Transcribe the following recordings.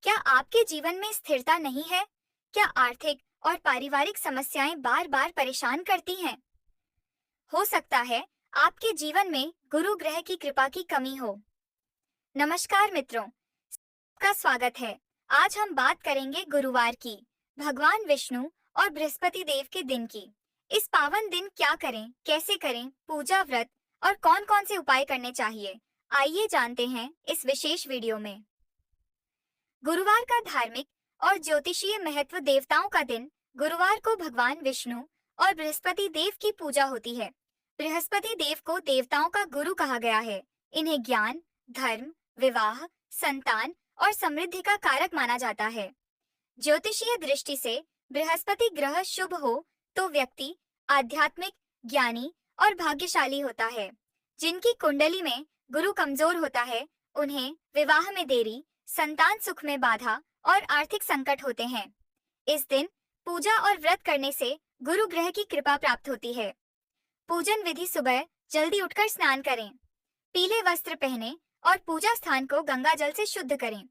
क्या आपके जीवन में स्थिरता नहीं है? क्या आर्थिक और पारिवारिक समस्याएं बार बार परेशान करती हैं? हो सकता है आपके जीवन में गुरु ग्रह की कृपा की कमी हो। नमस्कार मित्रों, का स्वागत है। आज हम बात करेंगे गुरुवार की, भगवान विष्णु और बृहस्पति देव के दिन की। इस पावन दिन क्या करें, कैसे करें, पूजा व्रत और कौन कौन से उपाय करने चाहिए, आइए जानते हैं इस विशेष वीडियो में। गुरुवार का धार्मिक और ज्योतिषीय महत्व। देवताओं का दिन। गुरुवार को भगवान विष्णु और बृहस्पति देव की पूजा होती है। बृहस्पति देव को देवताओं का गुरु कहा गया है। इन्हें ज्ञान, धर्म, विवाह, संतान और समृद्धि का कारक माना जाता है। ज्योतिषीय दृष्टि से बृहस्पति ग्रह शुभ हो तो व्यक्ति आध्यात्मिक, ज्ञानी और भाग्यशाली होता है। जिनकी कुंडली में गुरु कमजोर होता है, उन्हें विवाह में देरी, संतान सुख में बाधा और आर्थिक संकट होते हैं। इस दिन पूजा और व्रत करने से गुरु ग्रह की कृपा प्राप्त होती है। पूजन विधि। सुबह जल्दी उठकर स्नान करें, पीले वस्त्र पहने और पूजा स्थान को गंगा जल से शुद्ध करें।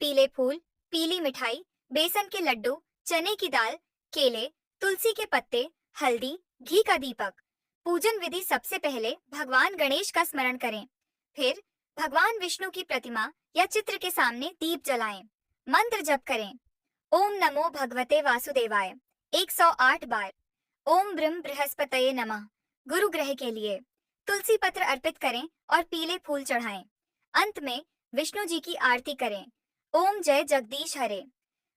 पीले फूल, पीली मिठाई, बेसन के लड्डू, चने की दाल, केले, तुलसी के पत्ते, हल्दी, घी का दीपक। पूजन विधि। सबसे पहले भगवान गणेश का स्मरण करें, फिर भगवान विष्णु की प्रतिमा या चित्र के सामने दीप जलाएं। मंत्र जप करें। ओम नमो भगवते वासुदेवाय 108 बार। ओम ब्रह्म बृहस्पतये नमः। गुरु ग्रह के लिए तुलसी पत्र अर्पित करें और पीले फूल चढ़ाएं। अंत में विष्णु जी की आरती करें। ओम जय जगदीश हरे।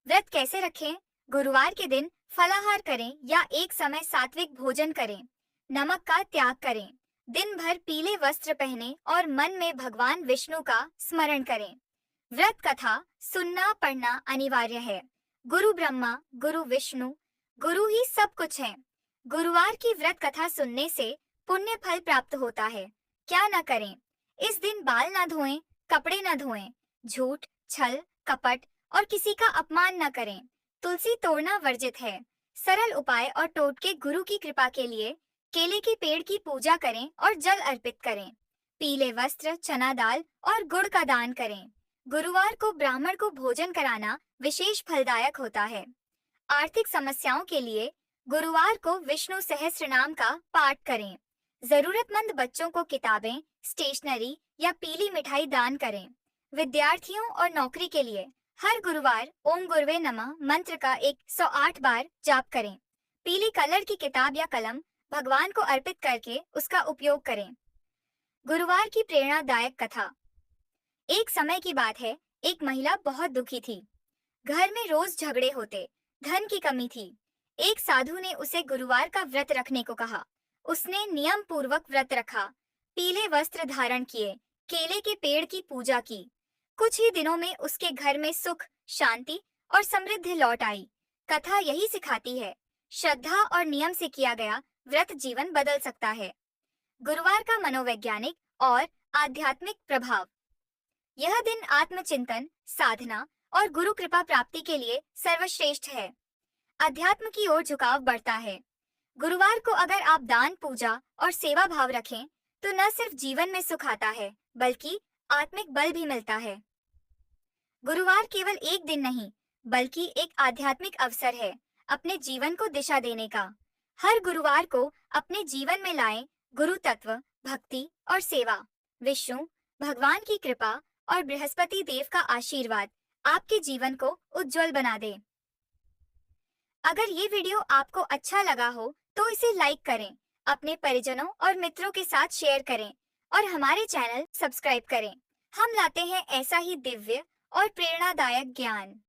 व्रत कैसे रखें? गुरुवार के दिन फलाहार करें या एक समय सात्विक भोजन करें। नमक का त्याग करें। दिन भर पीले वस्त्र पहने और मन में भगवान विष्णु का स्मरण करें। व्रत कथा सुनना पढ़ना अनिवार्य है। गुरु ब्रह्मा, गुरु विष्णु, गुरु ही सब कुछ है। गुरुवार की व्रत कथा सुनने से पुण्य फल प्राप्त होता है। क्या न करें? इस दिन बाल न धोएं, कपड़े न धोएं, झूठ, छल, कपट और किसी का अपमान न करें। तुलसी तोड़ना वर्जित है। सरल उपाय और टोटके। गुरु की कृपा के लिए केले के पेड़ की पूजा करें और जल अर्पित करें। पीले वस्त्र, चना दाल और गुड़ का दान करें। गुरुवार को ब्राह्मण को भोजन कराना विशेष फलदायक होता है। आर्थिक समस्याओं के लिए गुरुवार को विष्णु सहस्त्रनाम का पाठ करें। जरूरतमंद बच्चों को किताबें, स्टेशनरी या पीली मिठाई दान करें। विद्यार्थियों और नौकरी के लिए हर गुरुवार ओम गुरुवे नमः मंत्र का 108 बार जाप करें। पीली कलर की किताब या कलम भगवान को अर्पित करके उसका उपयोग करें। गुरुवार की प्रेरणादायक कथा। एक समय की बात है, एक महिला बहुत दुखी थी। घर में रोज झगड़े होते, धन की कमी थी। एक साधु ने उसे गुरुवार का व्रत रखने को कहा। उसने नियम पूर्वक व्रत रखा, पीले वस्त्र धारण किए, केले के पेड़ की पूजा की। कुछ ही दिनों में उसके घर में सुख, शांति और समृद्धि लौट आई। कथा यही सिखाती है, श्रद्धा और नियम से किया गया व्रत जीवन बदल सकता है। गुरुवार का मनोवैज्ञानिक और आध्यात्मिक प्रभाव। यह दिन आत्मचिंतन, साधना और गुरु कृपा प्राप्ति के लिए सर्वश्रेष्ठ है। अध्यात्म की ओर झुकाव बढ़ता है। गुरुवार को अगर आप दान, पूजा और सेवा भाव रखें तो न सिर्फ जीवन में सुख आता है, बल्कि आत्मिक बल भी मिलता है। गुरुवार केवल एक दिन नहीं, बल्कि एक आध्यात्मिक अवसर है अपने जीवन को दिशा देने का। हर गुरुवार को अपने जीवन में लाएं गुरु तत्व, भक्ति और सेवा। विष्णु भगवान की कृपा और बृहस्पति देव का आशीर्वाद आपके जीवन को उज्जवल बना दे। अगर ये वीडियो आपको अच्छा लगा हो तो इसे लाइक करें, अपने परिजनों और मित्रों के साथ शेयर करें और हमारे चैनल सब्सक्राइब करें। हम लाते हैं ऐसा ही दिव्य और प्रेरणादायक ज्ञान।